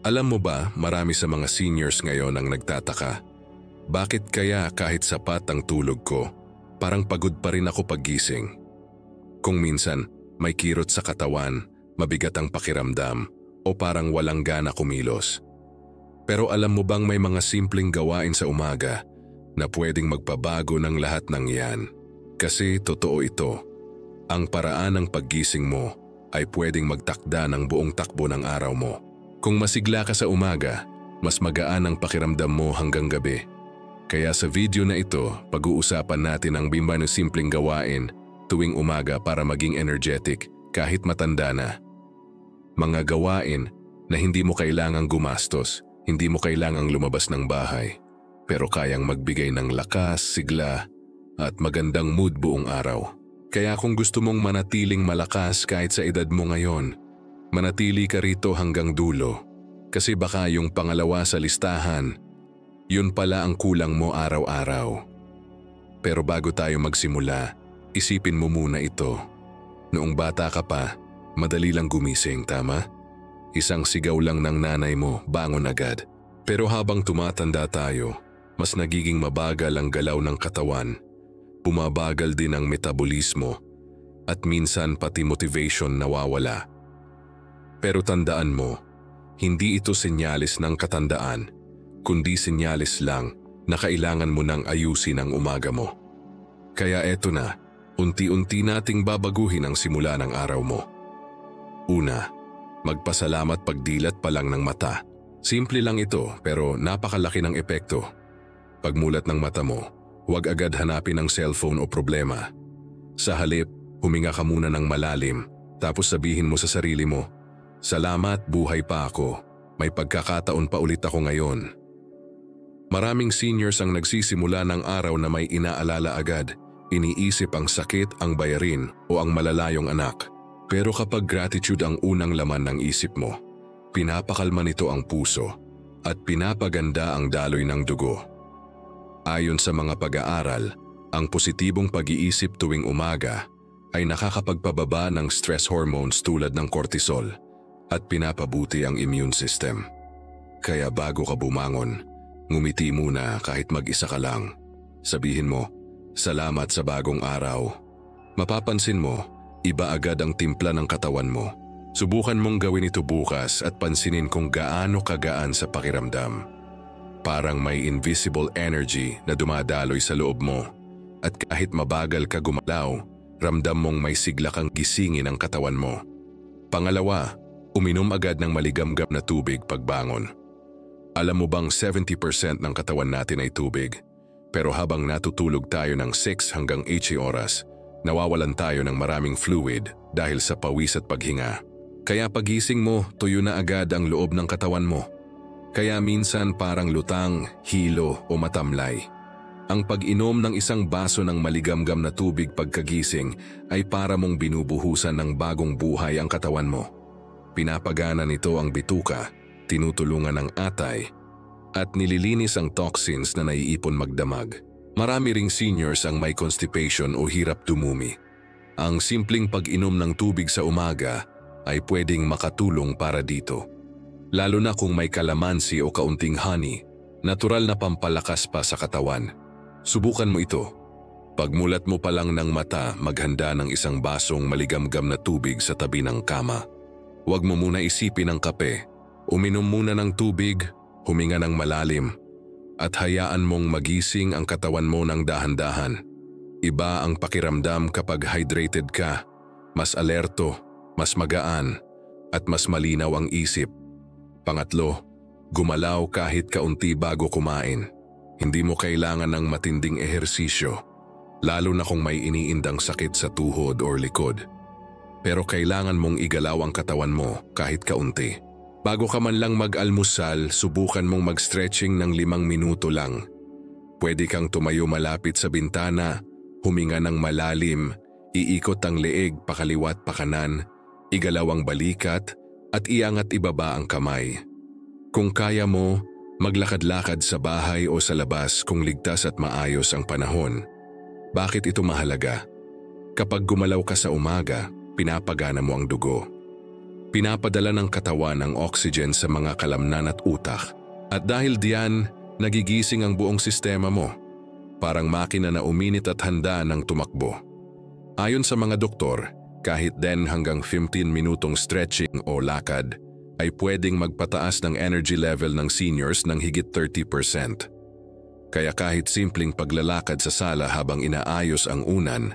Alam mo ba, marami sa mga seniors ngayon ang nagtataka. Bakit kaya kahit sapat ang tulog ko, parang pagod pa rin ako paggising? Kung minsan, may kirot sa katawan, mabigat ang pakiramdam, o parang walang gana kumilos. Pero alam mo bang may mga simpleng gawain sa umaga na pwedeng magpabago ng lahat ng yan? Kasi totoo ito, ang paraan ng paggising mo ay pwedeng magtakda ng buong takbo ng araw mo. Kung masigla ka sa umaga, mas magaan ang pakiramdam mo hanggang gabi. Kaya sa video na ito, pag-uusapan natin ang 5 simpleng gawain tuwing umaga para maging energetic kahit matanda na. Mga gawain na hindi mo kailangang gumastos, hindi mo kailangang lumabas ng bahay, pero kayang magbigay ng lakas, sigla, at magandang mood buong araw. Kaya kung gusto mong manatiling malakas kahit sa edad mo ngayon, manatili ka rito hanggang dulo. Kasi baka yung pangalawa sa listahan, yun pala ang kulang mo araw-araw. Pero bago tayo magsimula, isipin mo muna ito. Noong bata ka pa, madali lang gumising, tama? Isang sigaw lang ng nanay mo, bangon agad. Pero habang tumatanda tayo, mas nagiging mabagal ang galaw ng katawan. Bumabagal din ang metabolismo at minsan pati motivation nawawala. Pero tandaan mo, hindi ito senyalis ng katandaan, kundi senyalis lang na kailangan mo nang ayusin ang umaga mo. Kaya eto na, unti-unti nating babaguhin ang simula ng araw mo. Una, magpasalamat pagdilat pa lang ng mata. Simple lang ito pero napakalaki ng epekto. Pagmulat ng mata mo, huwag agad hanapin ang cellphone o problema. Sa halip, huminga ka muna ng malalim, tapos sabihin mo sa sarili mo, "Salamat, buhay pa ako. May pagkakataon pa ulit ako ngayon." Maraming seniors ang nagsisimula ng araw na may inaalala agad. Iniisip ang sakit, ang bayarin o ang malalayong anak. Pero kapag gratitude ang unang laman ng isip mo, pinapakalma nito ang puso at pinapaganda ang daloy ng dugo. Ayon sa mga pag-aaral, ang positibong pag-iisip tuwing umaga ay nakakapagpababa ng stress hormones tulad ng cortisol at pinapabuti ang immune system. Kaya bago ka bumangon, ngumiti muna kahit mag-isa ka lang. Sabihin mo, "Salamat sa bagong araw." Mapapansin mo, iba agad ang timpla ng katawan mo. Subukan mong gawin ito bukas at pansinin kung gaano kagaan sa pakiramdam. Parang may invisible energy na dumadaloy sa loob mo. At kahit mabagal ka gumalaw, ramdam mong may sigla kang gisingin ang katawan mo. Pangalawa, uminom agad ng maligamgam na tubig pagbangon. Alam mo bang 70% ng katawan natin ay tubig? Pero habang natutulog tayo ng 6 hanggang 8 oras, nawawalan tayo ng maraming fluid dahil sa pawis at paghinga. Kaya pagising mo, tuyo na agad ang loob ng katawan mo. Kaya minsan parang lutang, hilo o matamlay. Ang pag-inom ng isang baso ng maligamgam na tubig pagkagising ay para mong binubuhusan ng bagong buhay ang katawan mo. Pinapagana nito ang bituka, tinutulungan ang atay, at nililinis ang toxins na naiipon magdamag. Marami ring seniors ang may constipation o hirap dumumi. Ang simpleng pag-inom ng tubig sa umaga ay pwedeng makatulong para dito. Lalo na kung may kalamansi o kaunting honey, natural na pampalakas pa sa katawan. Subukan mo ito. Pagmulat mo pa lang ng mata, maghanda ng isang basong maligamgam na tubig sa tabi ng kama. Huwag mo muna isipin ang kape. Uminom muna ng tubig, huminga ng malalim, at hayaan mong magising ang katawan mo ng dahan-dahan. Iba ang pakiramdam kapag hydrated ka, mas alerto, mas magaan, at mas malinaw ang isip. Pangatlo, gumalaw kahit kaunti bago kumain. Hindi mo kailangan ng matinding ehersisyo, lalo na kung may iniindang sakit sa tuhod o likod. Pero kailangan mong igalaw ang katawan mo kahit kaunti. Bago ka man lang mag-almusal, subukan mong mag-stretching ng 5 minuto lang. Pwede kang tumayo malapit sa bintana, huminga ng malalim, iikot ang leeg pakaliwat pakanan, igalaw ang balikat, at iangat ibaba ang kamay. Kung kaya mo, maglakad-lakad sa bahay o sa labas kung ligtas at maayos ang panahon. Bakit ito mahalaga? Kapag gumalaw ka sa umaga, pinapagana mo ang dugo. Pinapadala ng katawan ang oxygen sa mga kalamnan at utak. At dahil diyan, nagigising ang buong sistema mo. Parang makina na uminit at handa ng tumakbo. Ayon sa mga doktor, kahit 10 hanggang 15 minutong stretching o lakad, ay pwedeng magpataas ng energy level ng seniors ng higit 30%. Kaya kahit simpleng paglalakad sa sala habang inaayos ang unan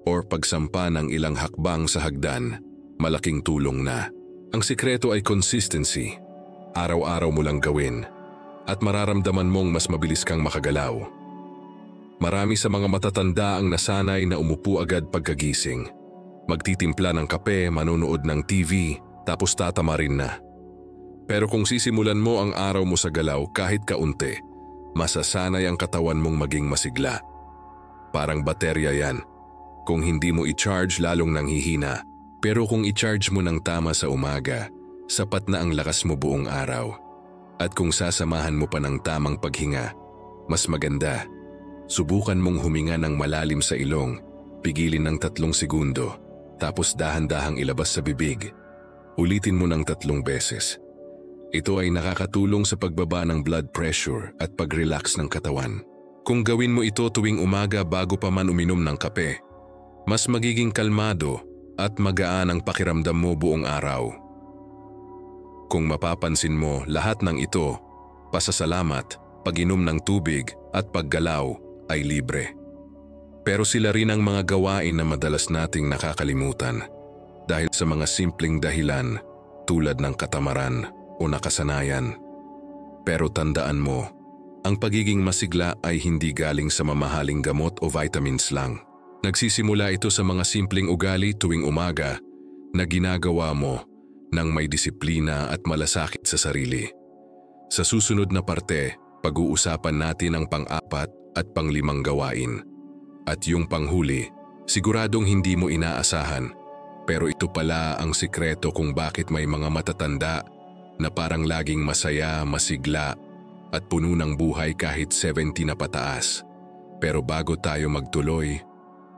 o pagsampa ng ilang hakbang sa hagdan, malaking tulong na. Ang sikreto ay consistency. Araw-araw mo lang gawin at mararamdaman mong mas mabilis kang makagalaw. Marami sa mga matatanda ang nasanay na umupo agad pagkagising. Magtitimpla ng kape, manonood ng TV, tapos tatama rin na. Pero kung sisimulan mo ang araw mo sa galaw kahit kaunti, masasanay ang katawan mong maging masigla. Parang baterya yan. Kung hindi mo i-charge, lalong nanghihina. Pero kung i-charge mo ng tama sa umaga, sapat na ang lakas mo buong araw. At kung sasamahan mo pa ng tamang paghinga, mas maganda. Subukan mong huminga ng malalim sa ilong, pigilin ng 3 segundo, tapos dahan-dahang ilabas sa bibig. Ulitin mo ng 3 beses. Ito ay nakakatulong sa pagbaba ng blood pressure at pag-relax ng katawan. Kung gawin mo ito tuwing umaga bago pa man uminom ng kape, mas magiging kalmado at magaan ang pakiramdam mo buong araw. Kung mapapansin mo, lahat ng ito, pasasalamat, pag-inom ng tubig at paggalaw ay libre. Pero sila rin ang mga gawain na madalas nating nakakalimutan dahil sa mga simpleng dahilan tulad ng katamaran o nakasanayan. Pero tandaan mo, ang pagiging masigla ay hindi galing sa mamahaling gamot o vitamins lang. Nagsisimula ito sa mga simpleng ugali tuwing umaga na ginagawa mo nang may disiplina at malasakit sa sarili. Sa susunod na parte, pag-uusapan natin ang pang-4 at pang-5 gawain. At yung panghuli, siguradong hindi mo inaasahan, pero ito pala ang sikreto kung bakit may mga matatanda na parang laging masaya, masigla at puno ng buhay kahit 70 na pataas. Pero bago tayo magtuloy,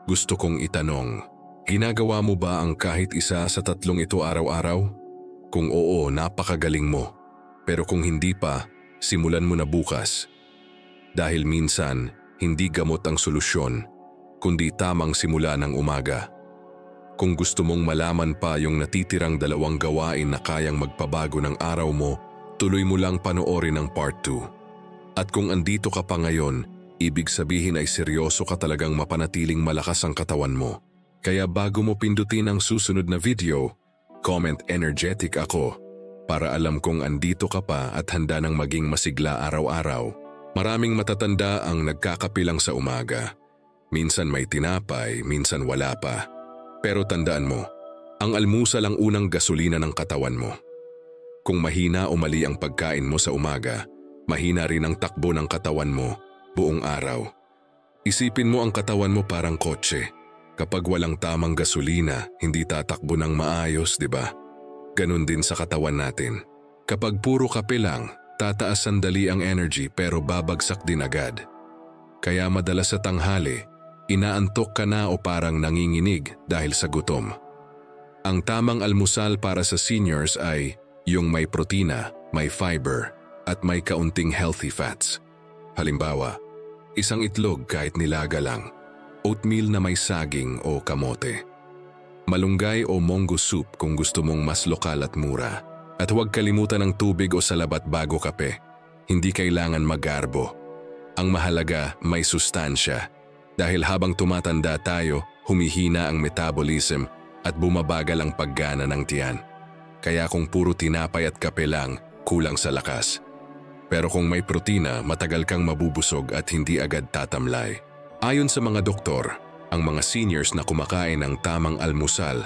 gusto kong itanong, ginagawa mo ba ang kahit isa sa 3 ito araw-araw? Kung oo, napakagaling mo. Pero kung hindi pa, simulan mo na bukas. Dahil minsan, hindi gamot ang solusyon, kundi tamang simula ng umaga. Kung gusto mong malaman pa yung natitirang 2 gawain na kayang magpabago ng araw mo, tuloy mo lang panoorin ang part 2. At kung andito ka pa ngayon, ibig sabihin ay seryoso ka talagang mapanatiling malakas ang katawan mo. Kaya bago mo pindutin ang susunod na video, comment energetic ako para alam kong andito ka pa at handa nang maging masigla araw-araw. Maraming matatanda ang nagkakapilang sa umaga. Minsan may tinapay, minsan wala pa. Pero tandaan mo, ang almusal ang unang gasolina ng katawan mo. Kung mahina o mali ang pagkain mo sa umaga, mahina rin ang takbo ng katawan mo buong araw. Isipin mo ang katawan mo parang kotse. Kapag walang tamang gasolina, hindi tatakbo ng maayos, di ba? Ganon din sa katawan natin. Kapag puro kape lang, tataas sandali ang energy pero babagsak din agad. Kaya madalas sa tanghali, inaantok ka na o parang nanginginig dahil sa gutom. Ang tamang almusal para sa seniors ay yung may protina, may fiber, at may kaunting healthy fats. Halimbawa, isang itlog kahit nilaga lang, oatmeal na may saging o kamote, malunggay o mongo soup kung gusto mong mas lokal at mura. At huwag kalimutan ng tubig o salabat bago kape. Hindi kailangan magarbo. Ang mahalaga, may sustansya. Dahil habang tumatanda tayo, humihina ang metabolism at bumabagal ang paggana ng tiyan. Kaya kung puro tinapay at kape lang, kulang sa lakas. Pero kung may protina, matagal kang mabubusog at hindi agad tatamlay. Ayon sa mga doktor, ang mga seniors na kumakain ng tamang almusal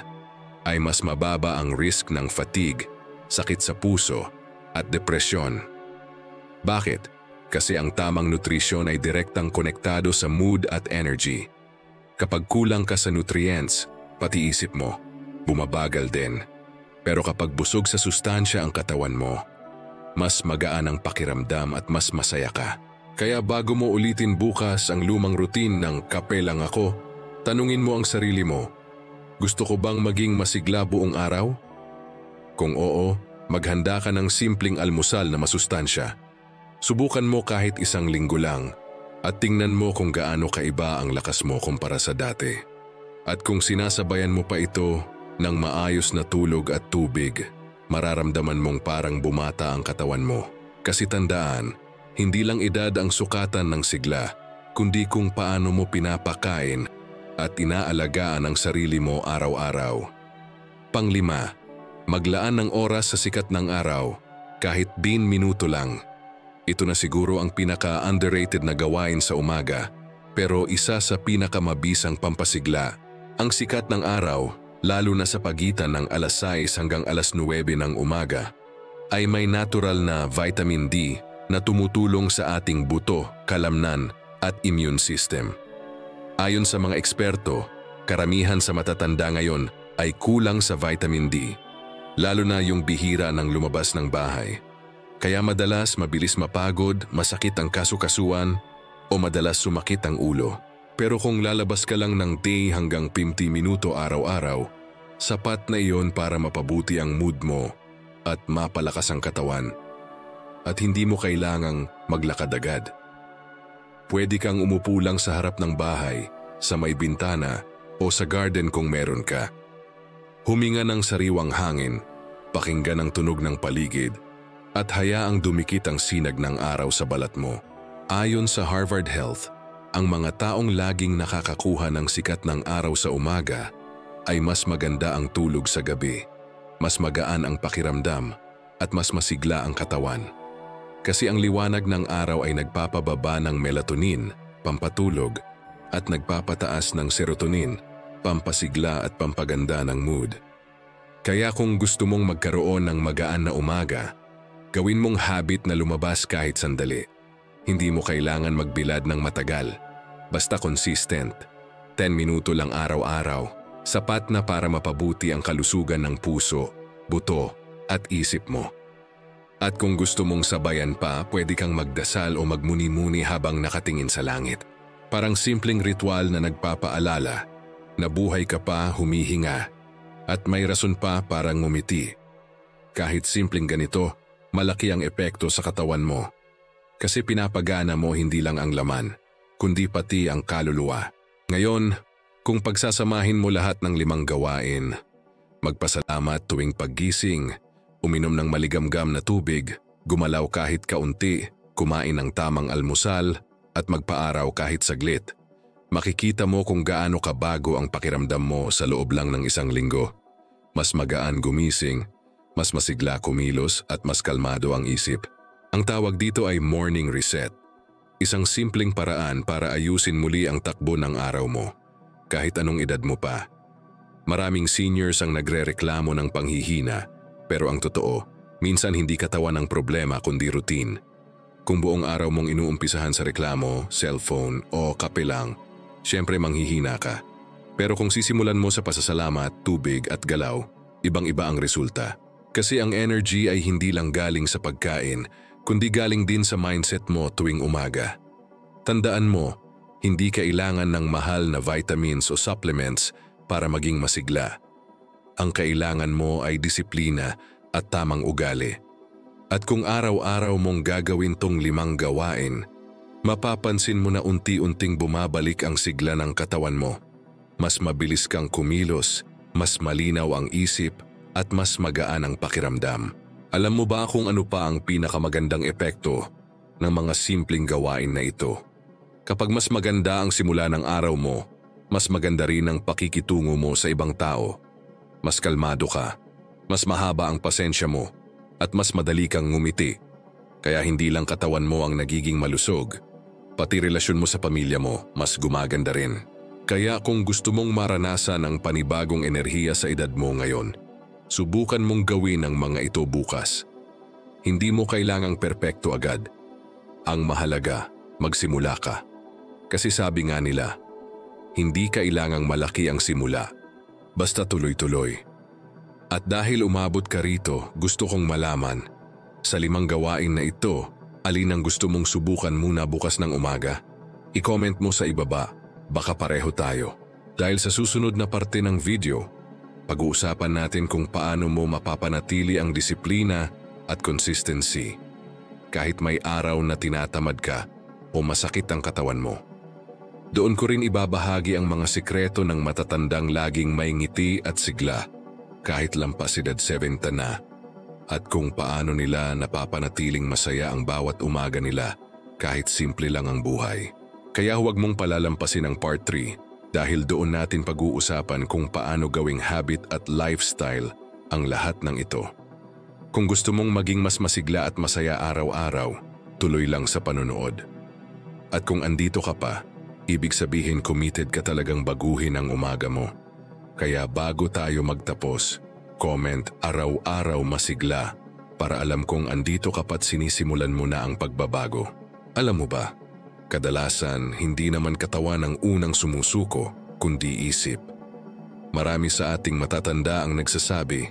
ay mas mababa ang risk ng fatigue, sakit sa puso at depresyon. Bakit? Kasi ang tamang nutrisyon ay direktang konektado sa mood at energy. Kapag kulang ka sa nutrients, pati isip mo, bumabagal din. Pero kapag busog sa sustansya ang katawan mo, mas magaan ang pakiramdam at mas masaya ka. Kaya bago mo ulitin bukas ang lumang routine ng kape lang ako, Tanungin mo ang sarili mo, gusto ko bang maging masigla buong araw? Kung oo, maghanda ka ng simpleng almusal na masustansya. Subukan mo kahit 1 linggo lang at tingnan mo kung gaano kaiba ang lakas mo kumpara sa dati. At kung sinasabayan mo pa ito ng maayos na tulog at tubig, mararamdaman mong parang bumata ang katawan mo. Kasi tandaan, hindi lang edad ang sukatan ng sigla, kundi kung paano mo pinapakain at inaalagaan ang sarili mo araw-araw. Panglima, maglaan ng oras sa sikat ng araw, kahit 10 minuto lang. Ito na siguro ang pinaka-underrated na gawain sa umaga, pero isa sa pinakamabisang pampasigla. Ang sikat ng araw, lalo na sa pagitan ng alas 6 hanggang alas 9 ng umaga, ay may natural na vitamin D na tumutulong sa ating buto, kalamnan at immune system. Ayon sa mga eksperto, karamihan sa matatanda ngayon ay kulang sa vitamin D, lalo na yung bihira ng lumabas ng bahay. Kaya madalas mabilis mapagod, masakit ang kasukasuan o madalas sumakit ang ulo. Pero kung lalabas ka lang ng 10 hanggang 50 minuto araw-araw, sapat na iyon para mapabuti ang mood mo at mapalakas ang katawan. At hindi mo kailangang maglakad agad. Pwede kang umupo lang sa harap ng bahay, sa may bintana o sa garden kung meron ka. Huminga ng sariwang hangin, pakinggan ang tunog ng paligid, at hayaang dumikit ang sinag ng araw sa balat mo. Ayon sa Harvard Health, ang mga taong laging nakakakuha ng sikat ng araw sa umaga ay mas maganda ang tulog sa gabi, mas magaan ang pakiramdam, at mas masigla ang katawan. Kasi ang liwanag ng araw ay nagpapababa ng melatonin, pampatulog, at nagpapataas ng serotonin, pampasigla at pampaganda ng mood. Kaya kung gusto mong magkaroon ng magaan na umaga, gawin mong habit na lumabas kahit sandali. Hindi mo kailangan magbilad ng matagal. Basta consistent. 10 minuto lang araw-araw, sapat na para mapabuti ang kalusugan ng puso, buto, at isip mo. At kung gusto mong sabayan pa, pwede kang magdasal o magmuni-muni habang nakatingin sa langit. Parang simpleng ritual na nagpapaalala na buhay ka pa, humihinga, at may rason pa para ngumiti. Kahit simpleng ganito, malaki ang epekto sa katawan mo. Kasi pinapagana mo hindi lang ang laman, kundi pati ang kaluluwa. Ngayon, kung pagsasamahin mo lahat ng 5 gawain, magpasalamat tuwing paggising, uminom ng maligamgam na tubig, gumalaw kahit kaunti, kumain ng tamang almusal, at magpaaraw kahit saglit, makikita mo kung gaano kabago ang pakiramdam mo sa loob lang ng 1 linggo. Mas magaan gumising, mas masigla kumilos at mas kalmado ang isip. Ang tawag dito ay morning reset. Isang simpleng paraan para ayusin muli ang takbo ng araw mo, kahit anong edad mo pa. Maraming seniors ang nagrereklamo ng panghihina, pero ang totoo, minsan hindi katawan ang problema kundi routine. Kung buong araw mong inuumpisahan sa reklamo, cellphone o kape lang, syempre manghihina ka. Pero kung sisimulan mo sa pasasalamat, tubig at galaw, ibang-iba ang resulta. Kasi ang energy ay hindi lang galing sa pagkain, kundi galing din sa mindset mo tuwing umaga. Tandaan mo, hindi kailangan ng mahal na vitamins o supplements para maging masigla. Ang kailangan mo ay disiplina at tamang ugali. At kung araw-araw mong gagawin tong 5 gawain, mapapansin mo na unti-unting bumabalik ang sigla ng katawan mo. Mas mabilis kang kumilos, mas malinaw ang isip, at mas magaan ang pakiramdam. Alam mo ba kung ano pa ang pinakamagandang epekto ng mga simpleng gawain na ito? Kapag mas maganda ang simula ng araw mo, mas maganda rin ang pakikitungo mo sa ibang tao. Mas kalmado ka, mas mahaba ang pasensya mo, at mas madali kang ngumiti. Kaya hindi lang katawan mo ang nagiging malusog, pati relasyon mo sa pamilya mo mas gumaganda rin. Kaya kung gusto mong maranasan ang panibagong enerhiya sa edad mo ngayon, subukan mong gawin ang mga ito bukas. Hindi mo kailangang perpekto agad. Ang mahalaga, magsimula ka. Kasi sabi nga nila, hindi kailangang malaki ang simula, basta tuloy-tuloy. At dahil umabot ka rito, gusto kong malaman, sa 5 gawain na ito, alin ang gusto mong subukan muna bukas ng umaga? I-comment mo sa ibaba, baka pareho tayo. Dahil sa susunod na parte ng video, pag-uusapan natin kung paano mo mapapanatili ang disiplina at consistency kahit may araw na tinatamad ka o masakit ang katawan mo. Doon ko rin ibabahagi ang mga sikreto ng matatandang laging may ngiti at sigla kahit lampas edad 70 na at kung paano nila napapanatiling masaya ang bawat umaga nila kahit simple lang ang buhay. Kaya huwag mong palalampasin ang part 3 dahil doon natin pag-uusapan kung paano gawing habit at lifestyle ang lahat ng ito. Kung gusto mong maging mas masigla at masaya araw-araw, tuloy lang sa panonood. At kung andito ka pa, ibig sabihin committed ka talagang baguhin ang umaga mo. Kaya bago tayo magtapos, comment araw-araw masigla para alam kong andito ka pa't sinisimulan mo na ang pagbabago. Alam mo ba, kadalasan hindi naman katawan ang unang sumusuko kundi isip. Marami sa ating matatanda ang nagsasabi,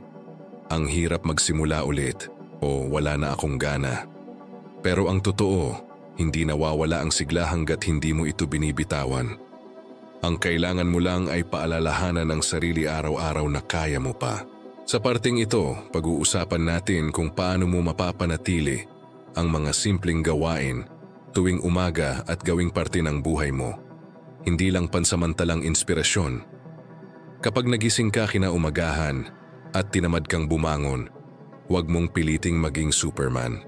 ang hirap magsimula ulit o wala na akong gana. Pero ang totoo, hindi nawawala ang sigla hanggat hindi mo ito binibitawan. Ang kailangan mo lang ay paalalahanan ang sarili araw-araw na kaya mo pa. Sa parting ito, pag-uusapan natin kung paano mo mapapanatili ang mga simpleng gawain tuwing umaga at gawing parte ng buhay mo. Hindi lang pansamantalang inspirasyon. Kapag nagising ka kinaumagahan at tinamad kang bumangon, huwag mong piliting maging Superman.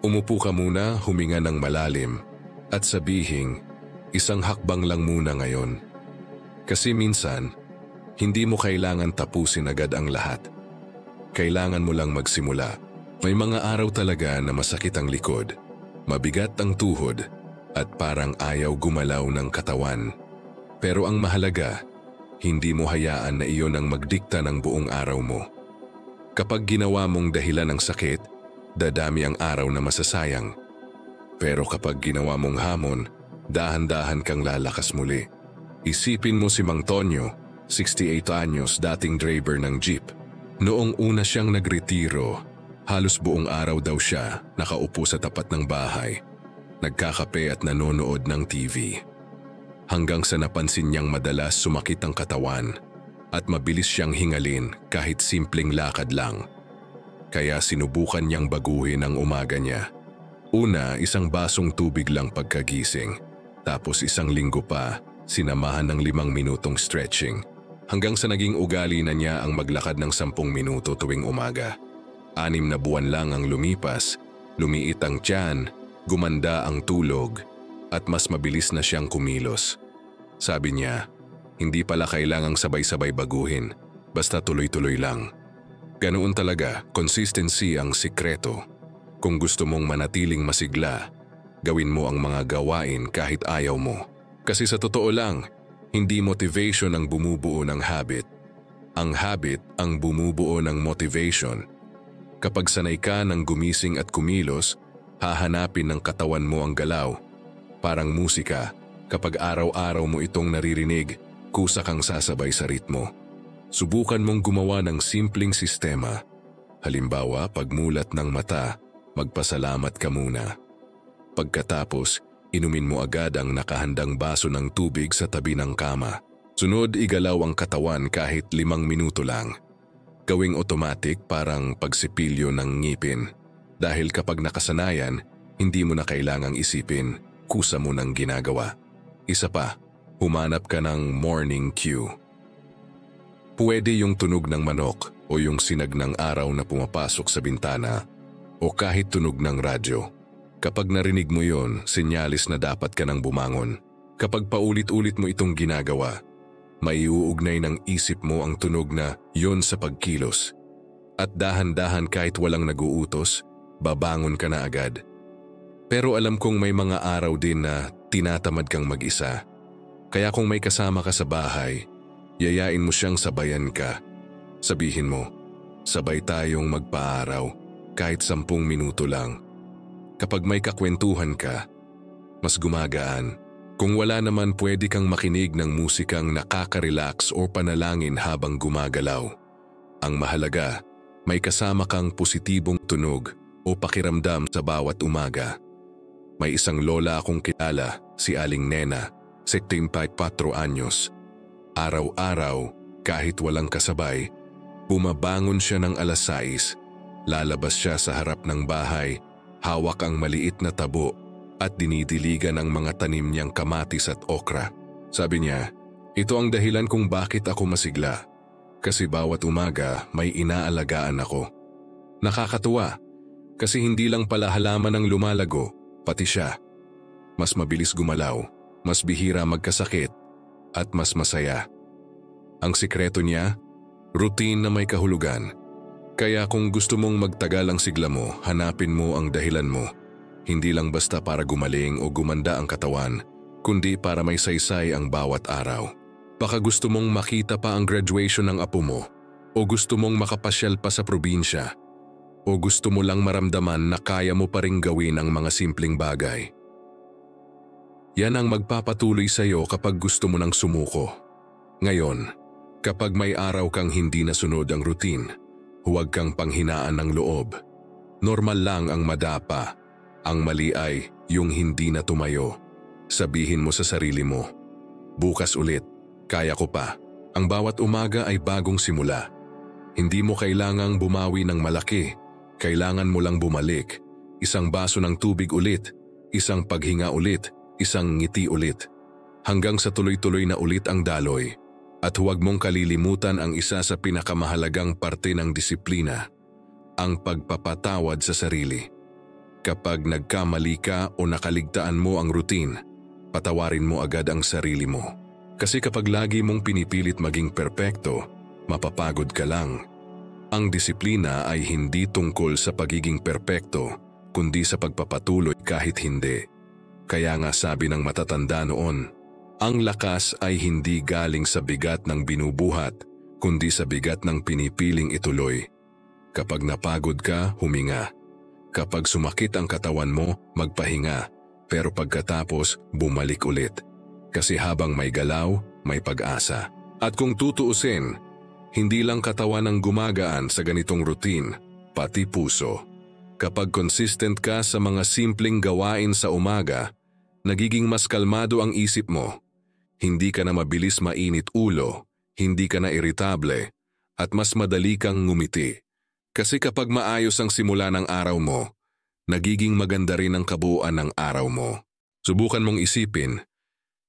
Umupo ka muna, huminga ng malalim at sabihing, isang hakbang lang muna ngayon. Kasi minsan, hindi mo kailangan tapusin agad ang lahat. Kailangan mo lang magsimula. May mga araw talaga na masakit ang likod, mabigat ang tuhod at parang ayaw gumalaw ng katawan. Pero ang mahalaga, hindi mo hayaan na iyon ang magdikta ng buong araw mo. Kapag ginawa mong dahilan ng sakit, dadami ang araw na masasayang. Pero kapag ginawa mong hamon, dahan-dahan kang lalakas muli. Isipin mo si Mang Tonyo, 68 anyos, dating driver ng jeep. Noong una siyang nagretiro, halos buong araw daw siya nakaupo sa tapat ng bahay, nagkakape at nanonood ng TV. Hanggang sa napansin niyang madalas sumakit ang katawan at mabilis siyang hingalin kahit simpleng lakad lang. Kaya sinubukan niyang baguhin ang umaga niya. Una, isang basong tubig lang pagkagising. Tapos isang linggo pa, sinamahan ng 5 minutong stretching. Hanggang sa naging ugali na niya ang maglakad ng 10 minuto tuwing umaga. 6 na buwan lang ang lumipas, lumiit ang tiyan, gumanda ang tulog, at mas mabilis na siyang kumilos. Sabi niya, hindi pala kailangang sabay-sabay baguhin, basta tuloy-tuloy lang. Ganoon talaga, consistency ang sikreto. Kung gusto mong manatiling masigla, gawin mo ang mga gawain kahit ayaw mo. Kasi sa totoo lang, hindi motivation ang bumubuo ng habit. Ang habit ang bumubuo ng motivation. Kapag sanay ka ng gumising at kumilos, hahanapin ng katawan mo ang galaw. Parang musika, kapag araw-araw mo itong naririnig, kusa kang sasabay sa ritmo. Subukan mong gumawa ng simpleng sistema. Halimbawa, pagmulat ng mata, magpasalamat ka muna. Pagkatapos, inumin mo agad ang nakahandang baso ng tubig sa tabi ng kama. Sunod, igalaw ang katawan kahit 5 minuto lang. Gawing automatic parang pagsipilyo ng ngipin. Dahil kapag nakasanayan, hindi mo na kailangang isipin, kusa mo nang ginagawa. Isa pa, humanap ka ng morning cue. Pwede yung tunog ng manok o yung sinag ng araw na pumapasok sa bintana o kahit tunog ng radyo. Kapag narinig mo yon, senyalis na dapat ka nang bumangon. Kapag paulit-ulit mo itong ginagawa, maiuugnay ng isip mo ang tunog na yon sa pagkilos. At dahan-dahan kahit walang naguutos, babangon ka na agad. Pero alam kong may mga araw din na tinatamad kang mag-isa. Kaya kung may kasama ka sa bahay, yayain mo siyang sabayan ka. Sabihin mo, sabay tayong magpaaraw kahit 10 minuto lang. Kapag may kakwentuhan ka, mas gumagaan. Kung wala naman, pwede kang makinig ng musikang nakaka-relax o panalangin habang gumagalaw. Ang mahalaga, may kasama kang positibong tunog o pakiramdam sa bawat umaga. May isang lola akong kilala, si Aling Nena, 74 anyos. Araw-araw, kahit walang kasabay, bumabangon siya ng 6:00, lalabas siya sa harap ng bahay, hawak ang maliit na tabo at dinidiligan ang mga tanim niyang kamatis at okra. Sabi niya, ito ang dahilan kung bakit ako masigla. Kasi bawat umaga may inaalagaan ako. Nakakatuwa, kasi hindi lang pala halaman ang lumalago, pati siya. Mas mabilis gumalaw, mas bihira magkasakit, at mas masaya. Ang sikreto niya, routine na may kahulugan. Kaya kung gusto mong magtagal ang sigla mo, hanapin mo ang dahilan mo. Hindi lang basta para gumaling o gumanda ang katawan, kundi para may saysay ang bawat araw. Baka gusto mong makita pa ang graduation ng apo mo, o gusto mong makapasyal pa sa probinsya, o gusto mo lang maramdaman na kaya mo pa ring gawin ang mga simpleng bagay. Yan ang magpapatuloy sa iyo kapag gusto mo nang sumuko. Ngayon, kapag may araw kang hindi nasunod ang routine, huwag kang panghinaan ng loob. Normal lang ang madapa. Ang mali ay yung hindi na tumayo. Sabihin mo sa sarili mo, bukas ulit, kaya ko pa. Ang bawat umaga ay bagong simula. Hindi mo kailangang bumawi ng malaki. Kailangan mo lang bumalik. Isang baso ng tubig ulit, isang paghinga ulit, isang ngiti ulit. Hanggang sa tuloy-tuloy na ulit ang daloy. At huwag mong kalilimutan ang isa sa pinakamahalagang parte ng disiplina, ang pagpapatawad sa sarili. Kapag nagkamali ka o nakaligtaan mo ang routine, patawarin mo agad ang sarili mo. Kasi kapag lagi mong pinipilit maging perpekto, mapapagod ka lang. Ang disiplina ay hindi tungkol sa pagiging perpekto, kundi sa pagpapatuloy kahit hindi. Kaya nga sabi ng matatanda noon, ang lakas ay hindi galing sa bigat ng binubuhat, kundi sa bigat ng pinipiling ituloy. Kapag napagod ka, huminga. Kapag sumakit ang katawan mo, magpahinga. Pero pagkatapos, bumalik ulit. Kasi habang may galaw, may pag-asa. At kung tutuusin, hindi lang katawan ang gumagaan sa ganitong routine, pati puso. Kapag consistent ka sa mga simpleng gawain sa umaga, nagiging mas kalmado ang isip mo. Hindi ka na mabilis mainit ulo, hindi ka na iritable, at mas madali kang ngumiti. Kasi kapag maayos ang simula ng araw mo, nagiging maganda rin ang kabuuan ng araw mo. Subukan mong isipin,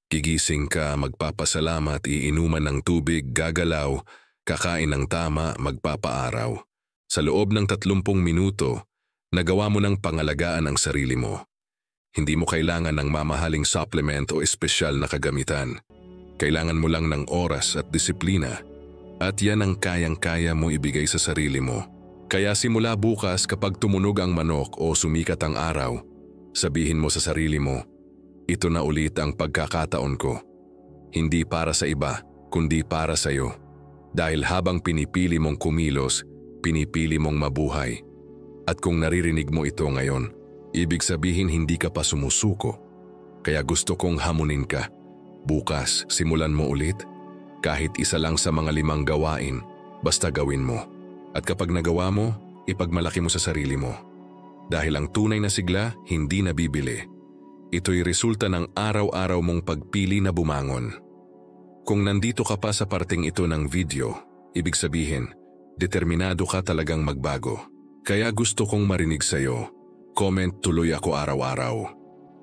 gigising ka, magpapasalamat, iinuman ng tubig, gagalaw, kakain ng tama, magpapaaraw. Sa loob ng 30 minuto, nagawa mo ng pangalagaan ang sarili mo. Hindi mo kailangan ng mamahaling supplement o espesyal na kagamitan. Kailangan mo lang ng oras at disiplina. At yan ang kayang-kaya mo ibigay sa sarili mo. Kaya simula bukas kapag tumunog ang manok o sumikat ang araw, sabihin mo sa sarili mo, ito na ulit ang pagkakataon ko. Hindi para sa iba, kundi para sa iyo. Dahil habang pinipili mong kumilos, pinipili mong mabuhay. At kung naririnig mo ito ngayon, ibig sabihin hindi ka pa sumusuko. Kaya gusto kong hamunin ka. Bukas, simulan mo ulit. Kahit isa lang sa mga 5 gawain, basta gawin mo. At kapag nagawa mo, ipagmalaki mo sa sarili mo. Dahil ang tunay na sigla, hindi nabibili. Ito'y resulta ng araw-araw mong pagpili na bumangon. Kung nandito ka pa sa parting ito ng video, ibig sabihin, determinado ka talagang magbago. Kaya gusto kong marinig sa'yo. Comment tuloy ako araw-araw.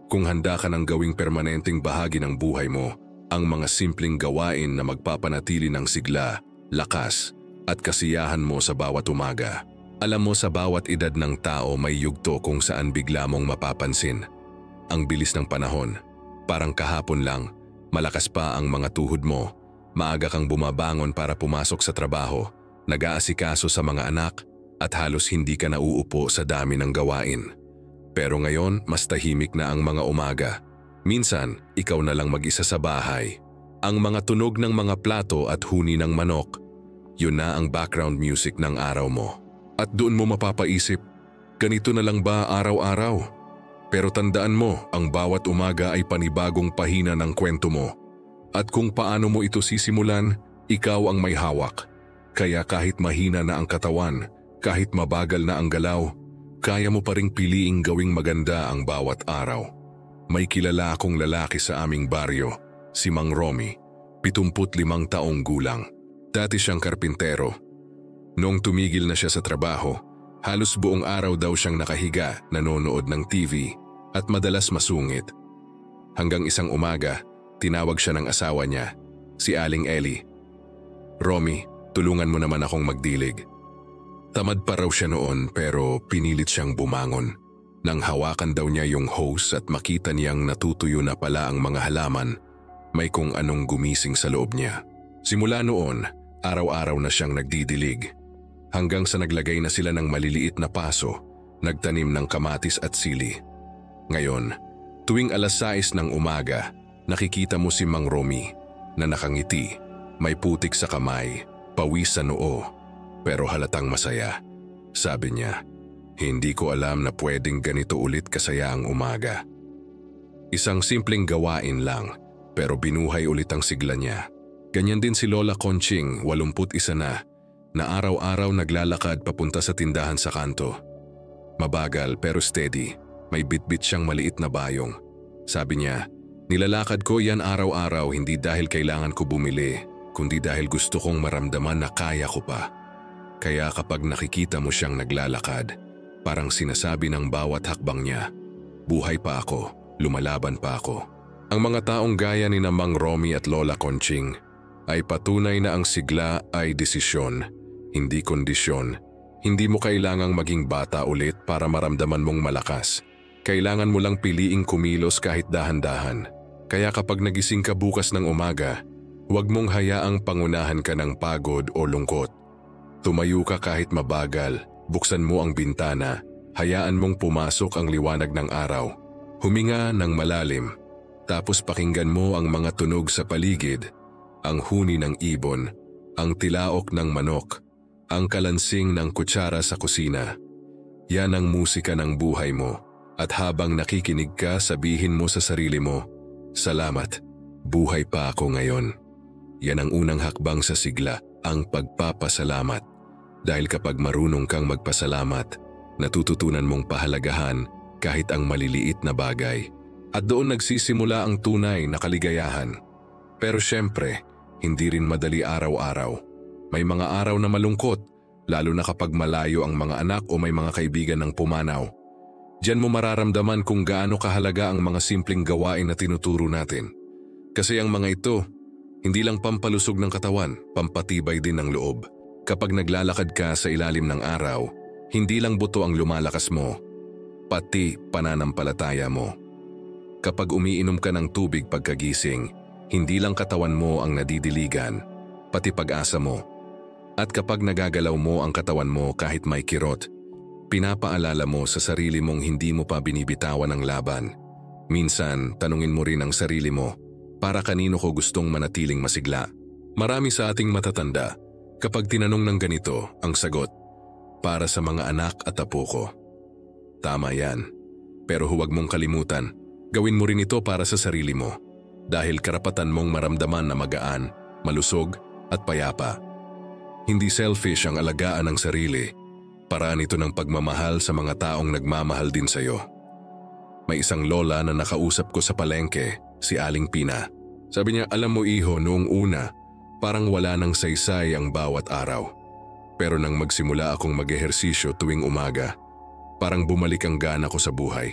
Kung handa ka ng gawing permanenteng bahagi ng buhay mo, ang mga simpleng gawain na magpapanatili ng sigla, lakas, at kasiyahan mo sa bawat umaga. Alam mo sa bawat edad ng tao may yugto kung saan bigla mong mapapansin. Ang bilis ng panahon, parang kahapon lang, malakas pa ang mga tuhod mo, maaga kang bumabangon para pumasok sa trabaho, nag-aasikaso sa mga anak, at halos hindi ka nauupo sa dami ng gawain. Pero ngayon, mas tahimik na ang mga umaga. Minsan, ikaw na lang mag-isa sa bahay. Ang mga tunog ng mga plato at huni ng manok, yun na ang background music ng araw mo. At doon mo mapapaisip, ganito na lang ba araw-araw? Pero tandaan mo, ang bawat umaga ay panibagong pahina ng kwento mo. At kung paano mo ito sisimulan, ikaw ang may hawak. Kaya kahit mahina na ang katawan, kahit mabagal na ang galaw, kaya mo pa ring piliing gawing maganda ang bawat araw. May kilala akong lalaki sa aming baryo, si Mang Romy. 75 taong gulang. Dati siyang karpintero. Noong tumigil na siya sa trabaho, halos buong araw daw siyang nakahiga, nanonood ng TV at madalas masungit. Hanggang isang umaga, tinawag siya ng asawa niya, si Aling Ellie. "Romy, tulungan mo naman akong magdilig." Tamad pa raw siya noon pero pinilit siyang bumangon. Nang hawakan daw niya yung hose at makita niyang natutuyo na pala ang mga halaman, may kung anong gumising sa loob niya. Simula noon, araw-araw na siyang nagdidilig. Hanggang sa naglagay na sila ng maliliit na paso, nagtanim ng kamatis at sili. Ngayon, tuwing 6:00 ng umaga, nakikita mo si Mang Romy na nakangiti, may putik sa kamay, pawis sa noo, pero halatang masaya. Sabi niya, "Hindi ko alam na pwedeng ganito ulit kasaya ang umaga." Isang simpleng gawain lang, pero binuhay ulit ang sigla niya. Ganyan din si Lola Conching, 81 na araw-araw naglalakad papunta sa tindahan sa kanto. Mabagal pero steady, may bitbit siyang maliit na bayong. Sabi niya, "Nilalakad ko yan araw-araw hindi dahil kailangan ko bumili, kundi dahil gusto kong maramdaman na kaya ko pa." Kaya kapag nakikita mo siyang naglalakad, parang sinasabi ng bawat hakbang niya, "Buhay pa ako, lumalaban pa ako." Ang mga taong gaya ni Mang Romy at Lola Conching ay patunay na ang sigla ay desisyon, hindi kondisyon. Hindi mo kailangang maging bata ulit para maramdaman mong malakas. Kailangan mo lang piliing kumilos kahit dahan-dahan. Kaya kapag nagising ka bukas ng umaga, huwag mong hayaang pangunahan ka ng pagod o lungkot. Tumayo ka kahit mabagal, buksan mo ang bintana, hayaan mong pumasok ang liwanag ng araw. Huminga ng malalim, tapos pakinggan mo ang mga tunog sa paligid, ang huni ng ibon, ang tilaok ng manok, ang kalansing ng kutsara sa kusina. Yan ang musika ng buhay mo, at habang nakikinig ka, sabihin mo sa sarili mo, "Salamat, buhay pa ako ngayon." Yan ang unang hakbang sa sigla, ang pagpapasalamat. Dahil kapag marunong kang magpasalamat, natututunan mong pahalagahan kahit ang maliliit na bagay. At doon nagsisimula ang tunay na kaligayahan. Pero syempre, hindi rin madali araw-araw. May mga araw na malungkot, lalo na kapag malayo ang mga anak o may mga kaibigan ng pumanaw. Diyan mo mararamdaman kung gaano kahalaga ang mga simpleng gawain na tinuturo natin. Kasi ang mga ito, hindi lang pampalusog ng katawan, pampatibay din ng loob. Kapag naglalakad ka sa ilalim ng araw, hindi lang buto ang lumalakas mo, pati pananampalataya mo. Kapag umiinom ka ng tubig pagkagising, hindi lang katawan mo ang nadidiligan, pati pag-asa mo. At kapag nagagalaw mo ang katawan mo kahit may kirot, pinapaalala mo sa sarili mong hindi mo pa binibitawan ang laban. Minsan, tanungin mo rin ang sarili mo, para kanino ko gustong manatiling masigla? Marami sa ating matatanda, kapag tinanong ng ganito, ang sagot, "Para sa mga anak at apo ko." Tama yan. Pero huwag mong kalimutan, gawin mo rin ito para sa sarili mo. Dahil karapatan mong maramdaman na magaan, malusog at payapa. Hindi selfish ang alagaan ng sarili. Paraan ito ng pagmamahal sa mga taong nagmamahal din sa iyo. May isang lola na nakausap ko sa palengke, si Aling Pina. Sabi niya, "Alam mo iho, noong una, parang wala nang saysay ang bawat araw. Pero nang magsimula akong mag-ehersisyo tuwing umaga, parang bumalik ang gana ko sa buhay."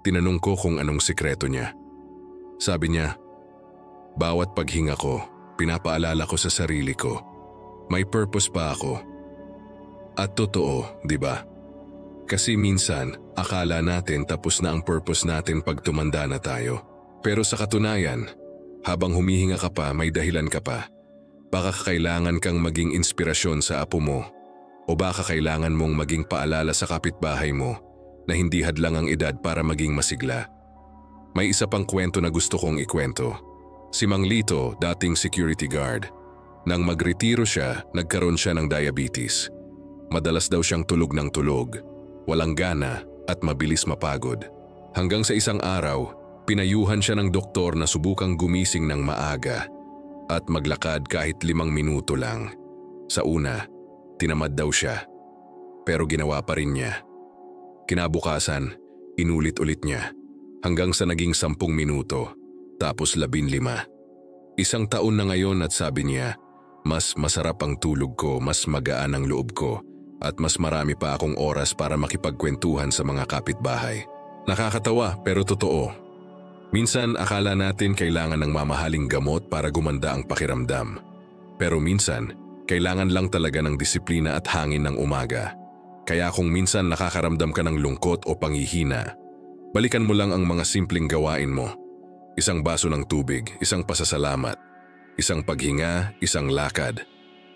Tinanong ko kung anong sikreto niya. Sabi niya, "Bawat paghinga ko, pinapaalala ko sa sarili ko, may purpose pa ako." At totoo, di ba? Kasi minsan, akala natin tapos na ang purpose natin pag tumanda na tayo. Pero sa katunayan, habang humihinga ka pa, may dahilan ka pa. Baka kailangan kang maging inspirasyon sa apo mo, o baka kailangan mong maging paalala sa kapitbahay mo na hindi hadlang ang edad para maging masigla. May isa pang kwento na gusto kong ikwento. Si Mang Lito, dating security guard. Nang magretiro siya, nagkaroon siya ng diabetes. Madalas daw siyang tulog ng tulog, walang gana at mabilis mapagod. Hanggang sa isang araw, pinayuhan siya ng doktor na subukang gumising ng maaga at maglakad kahit 5 minuto lang. Sa una, tinamad daw siya, pero ginawa pa rin niya. Kinabukasan, inulit-ulit niya hanggang sa naging 10 minuto, tapos 15. 1 taon na ngayon at sabi niya, mas masarap ang tulog ko, mas magaan ang loob ko, at mas marami pa akong oras para makipagkwentuhan sa mga kapitbahay. Nakakatawa pero totoo. Minsan akala natin kailangan ng mamahaling gamot para gumanda ang pakiramdam. Pero minsan, kailangan lang talaga ng disiplina at hangin ng umaga. Kaya kung minsan nakakaramdam ka ng lungkot o panghihina, balikan mo lang ang mga simpleng gawain mo. 1 baso ng tubig, 1 pasasalamat, 1 paghinga, 1 lakad.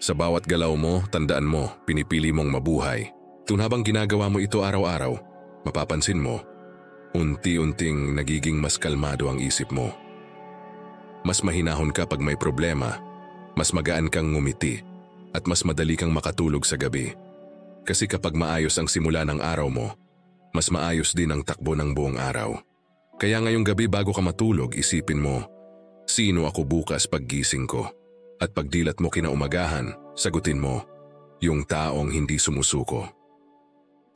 Sa bawat galaw mo, tandaan mo, pinipili mong mabuhay. Habang ginagawa mo ito araw-araw, mapapansin mo, unti-unting nagiging mas kalmado ang isip mo. Mas mahinahon ka pag may problema, mas magaan kang ngumiti, at mas madali kang makatulog sa gabi. Kasi kapag maayos ang simula ng araw mo, mas maayos din ang takbo ng buong araw. Kaya ngayong gabi bago ka matulog, isipin mo, sino ako bukas paggising ko? At pagdilat mo kinaumagahan, sagutin mo, yung taong hindi sumusuko.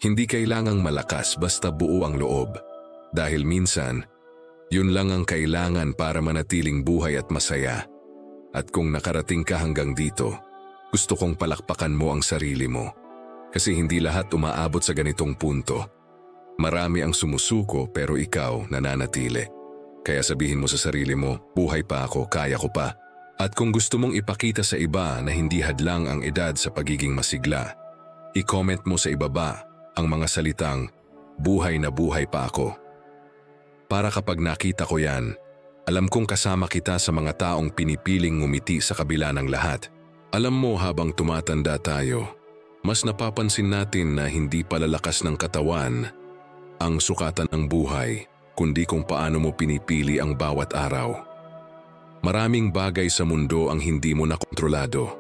Hindi kailangang malakas basta buo ang loob. Dahil minsan, yun lang ang kailangan para manatiling buhay at masaya. At kung nakarating ka hanggang dito, gusto kong palakpakan mo ang sarili mo. Kasi hindi lahat umaabot sa ganitong punto. Marami ang sumusuko pero ikaw nananatili. Kaya sabihin mo sa sarili mo, buhay pa ako, kaya ko pa. At kung gusto mong ipakita sa iba na hindi hadlang ang edad sa pagiging masigla, i-comment mo sa ibaba ang mga salitang, buhay na buhay pa ako. Para kapag nakita ko yan, alam kong kasama kita sa mga taong pinipiling ngumiti sa kabila ng lahat. Alam mo habang tumatanda tayo, mas napapansin natin na hindi palalakas ng katawan ang sukatan ng buhay, kundi kung paano mo pinipili ang bawat araw. Maraming bagay sa mundo ang hindi mo nakontrolado.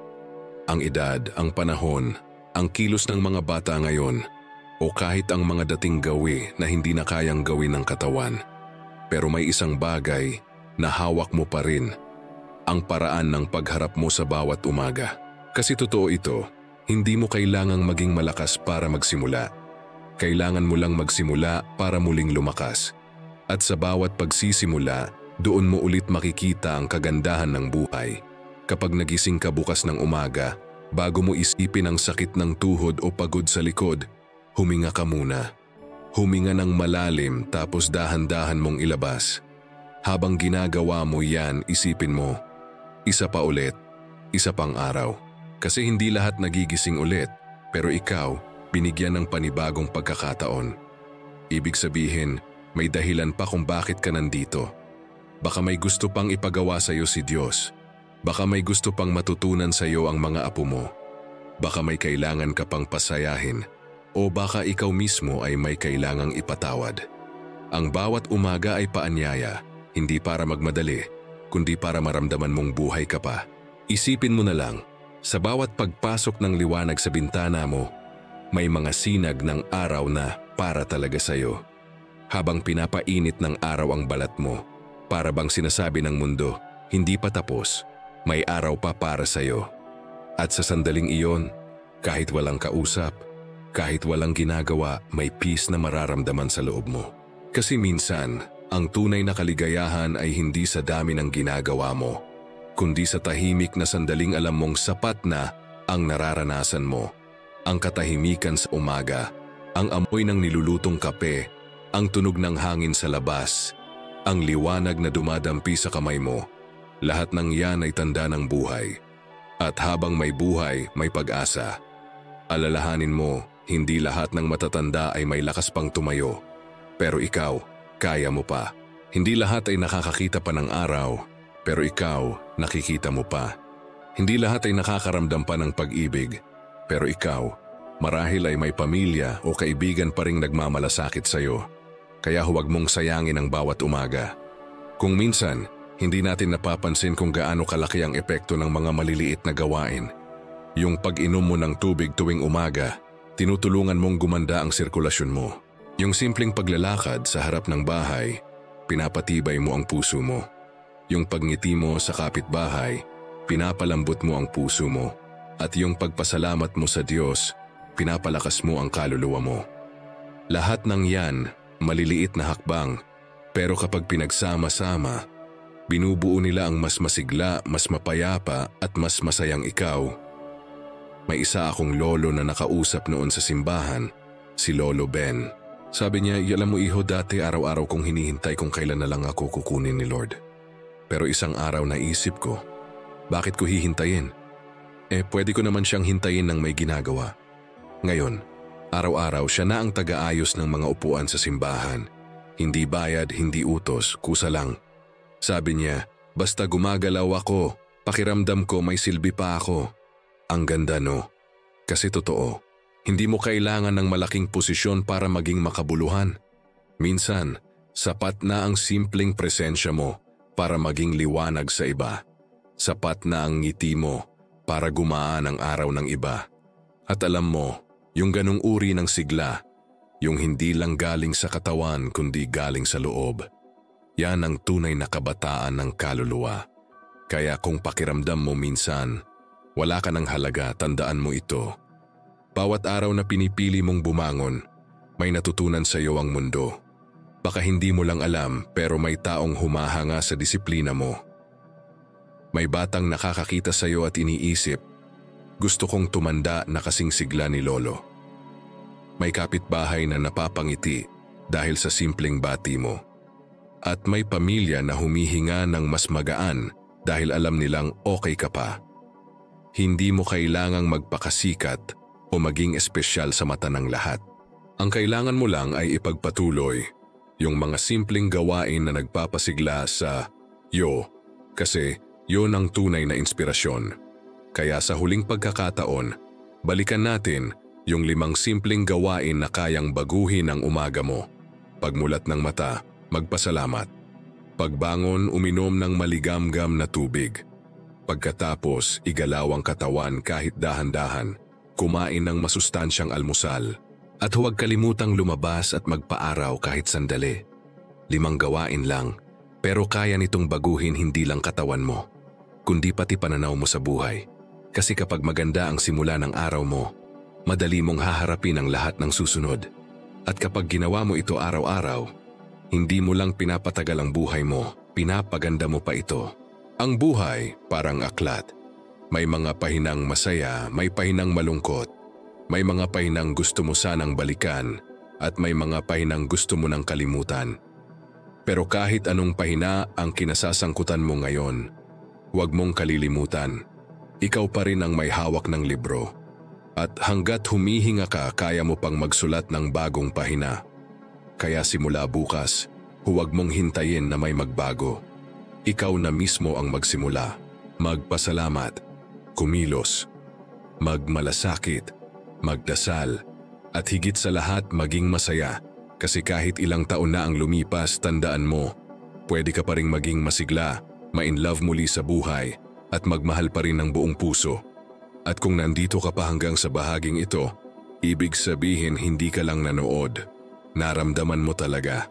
Ang edad, ang panahon, ang kilos ng mga bata ngayon, o kahit ang mga dating gawi na hindi na kayang gawin ng katawan. Pero may isang bagay na hawak mo pa rin, ang paraan ng pagharap mo sa bawat umaga. Kasi totoo ito, hindi mo kailangang maging malakas para magsimula. Kailangan mo lang magsimula para muling lumakas. At sa bawat pagsisimula, doon mo ulit makikita ang kagandahan ng buhay. Kapag nagising ka bukas ng umaga, bago mo isipin ang sakit ng tuhod o pagod sa likod, huminga ka muna. Huminga ng malalim tapos dahan-dahan mong ilabas. Habang ginagawa mo yan, isipin mo, isa pa ulit, isa pang araw. Kasi hindi lahat nagigising ulit, pero ikaw, binigyan ng panibagong pagkakataon. Ibig sabihin, may dahilan pa kung bakit ka nandito. Baka may gusto pang ipagawa sa iyo si Diyos. Baka may gusto pang matutunan sa iyo ang mga apo mo. Baka may kailangan ka pang pasayahin. O baka ikaw mismo ay may kailangang ipatawad. Ang bawat umaga ay paanyaya, hindi para magmadali, kundi para maramdaman mong buhay ka pa. Isipin mo na lang, sa bawat pagpasok ng liwanag sa bintana mo, may mga sinag ng araw na para talaga sa iyo. Habang pinapainit ng araw ang balat mo, para bang sinasabi ng mundo, hindi pa tapos, may araw pa para sa iyo. At sa sandaling iyon, kahit walang kausap, kahit walang ginagawa, may peace na mararamdaman sa loob mo. Kasi minsan, ang tunay na kaligayahan ay hindi sa dami ng ginagawa mo, kundi sa tahimik na sandaling alam mong sapat na ang nararanasan mo. Ang katahimikan sa umaga, ang amoy ng nilulutong kape, ang tunog ng hangin sa labas, ang liwanag na dumadampi sa kamay mo, lahat ng yan ay tanda ng buhay. At habang may buhay, may pag-asa. Alalahanin mo, hindi lahat ng matatanda ay may lakas pang tumayo. Pero ikaw, kaya mo pa. Hindi lahat ay nakakakita pa ng araw, pero ikaw, nakikita mo pa. Hindi lahat ay nakakaramdam pa ng pag-ibig, pero ikaw, marahil ay may pamilya o kaibigan pa ring nagmamalasakit sa'yo. Kaya huwag mong sayangin ang bawat umaga. Kung minsan, hindi natin napapansin kung gaano kalaki ang epekto ng mga maliliit na gawain. Yung pag-inom mo ng tubig tuwing umaga, tinutulungan mong gumanda ang sirkulasyon mo. Yung simpleng paglalakad sa harap ng bahay, pinapatibay mo ang puso mo. Yung pagngiti mo sa kapitbahay, pinapalambot mo ang puso mo. At yung pagpasalamat mo sa Diyos, pinapalakas mo ang kaluluwa mo. Lahat ng yan, maliliit na hakbang, pero kapag pinagsama-sama, Binubuo nila ang mas masigla, mas mapayapa at mas masayang ikaw. May isa akong lolo na nakausap noon sa simbahan, si Lolo Ben. Sabi niya, alam mo iho, dati araw-araw kong hinihintay kung kailan na lang ako kukunin ni Lord. Pero isang araw naisip ko, bakit ko hihintayin? Pwede ko naman siyang hintayin ng may ginagawa. Ngayon, araw-araw siya na ang taga-ayos ng mga upuan sa simbahan. Hindi bayad, hindi utos, kusa lang. Sabi niya, basta gumagalaw ako, pakiramdam ko may silbi pa ako. Ang ganda no? Kasi totoo, hindi mo kailangan ng malaking posisyon para maging makabuluhan. Minsan, sapat na ang simpleng presensya mo para maging liwanag sa iba. Sapat na ang ngiti mo para gumaan ang araw ng iba. At alam mo, yung ganong uri ng sigla, yung hindi lang galing sa katawan kundi galing sa loob, yan ang tunay na kabataan ng kaluluwa. Kaya kung pakiramdam mo minsan, wala ka ng halaga, tandaan mo ito. Bawat araw na pinipili mong bumangon, may natutunan sa iyo ang mundo. Baka hindi mo lang alam pero may taong humahanga sa disiplina mo. May batang nakakakita sa iyo at iniisip, gusto kong tumanda na kasing sigla ni Lolo. May kapitbahay na napapangiti dahil sa simpleng bati mo. At may pamilya na humihinga ng mas magaan dahil alam nilang okay ka pa. Hindi mo kailangang magpakasikat o maging espesyal sa mata ng lahat. Ang kailangan mo lang ay ipagpatuloy yung mga simpleng gawain na nagpapasigla sa iyo kasi yun ang tunay na inspirasyon. Kaya sa huling pagkakataon, balikan natin yung 5 simpleng gawain na kayang baguhin ang umaga mo. Pagmulat ng mata, magpasalamat. Pagbangon, uminom ng maligamgam na tubig. Pagkatapos, igalaw ang katawan kahit dahan-dahan, kumain ng masustansyang almusal, at huwag kalimutang lumabas at magpaaraw kahit sandali. 5 gawain lang, pero kaya nitong baguhin hindi lang katawan mo, kundi pati pananaw mo sa buhay. Kasi kapag maganda ang simula ng araw mo, madali mong haharapin ang lahat ng susunod. At kapag ginawa mo ito araw-araw, hindi mo lang pinapatagal ang buhay mo, pinapaganda mo pa ito. Ang buhay parang aklat. May mga pahinang masaya, may pahinang malungkot. May mga pahinang gusto mo sanang balikan at may mga pahinang gusto mo nang kalimutan. Pero kahit anong pahina ang kinasasangkutan mo ngayon, huwag mong kalilimutan. Ikaw pa rin ang may hawak ng libro. At hanggat humihinga ka, kaya mo pang magsulat ng bagong pahina. Kaya simula bukas, huwag mong hintayin na may magbago. Ikaw na mismo ang magsimula, magpasalamat, kumilos, magmalasakit, magdasal, at higit sa lahat maging masaya. Kasi kahit ilang taon na ang lumipas, tandaan mo, pwede ka pa ring maging masigla, ma-inlove muli sa buhay, at magmahal pa rin ng buong puso. At kung nandito ka pa hanggang sa bahaging ito, ibig sabihin hindi ka lang nanood. Naramdaman mo talaga.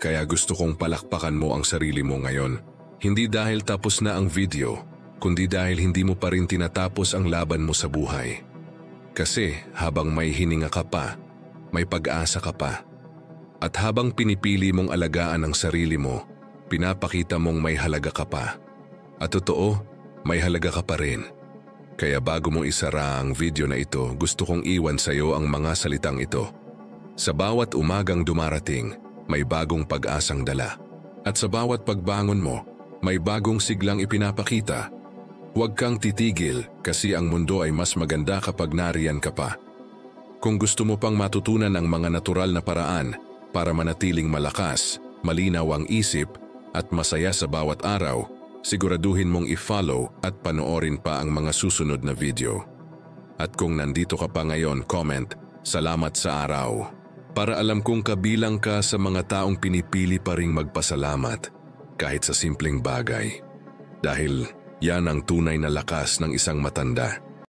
Kaya gusto kong palakpakan mo ang sarili mo ngayon. Hindi dahil tapos na ang video, kundi dahil hindi mo pa rin tinatapos ang laban mo sa buhay. Kasi habang may hininga ka pa, may pag-asa ka pa. At habang pinipili mong alagaan ang sarili mo, pinapakita mong may halaga ka pa. At totoo, may halaga ka pa rin. Kaya bago mo isara ang video na ito, gusto kong iwan sa iyo ang mga salitang ito. Sa bawat umagang dumarating, may bagong pag-asang dala. At sa bawat pagbangon mo, may bagong siglang ipinapakita. Huwag kang titigil kasi ang mundo ay mas maganda kapag nariyan ka pa. Kung gusto mo pang matutunan ang mga natural na paraan para manatiling malakas, malinaw ang isip at masaya sa bawat araw, siguraduhin mong i-follow at panoorin pa ang mga susunod na video. At kung nandito ka pa ngayon, comment, salamat sa araw. Para alam kong kabilang ka sa mga taong pinipili pa ring magpasalamat kahit sa simpleng bagay. Dahil yan ang tunay na lakas ng isang matanda.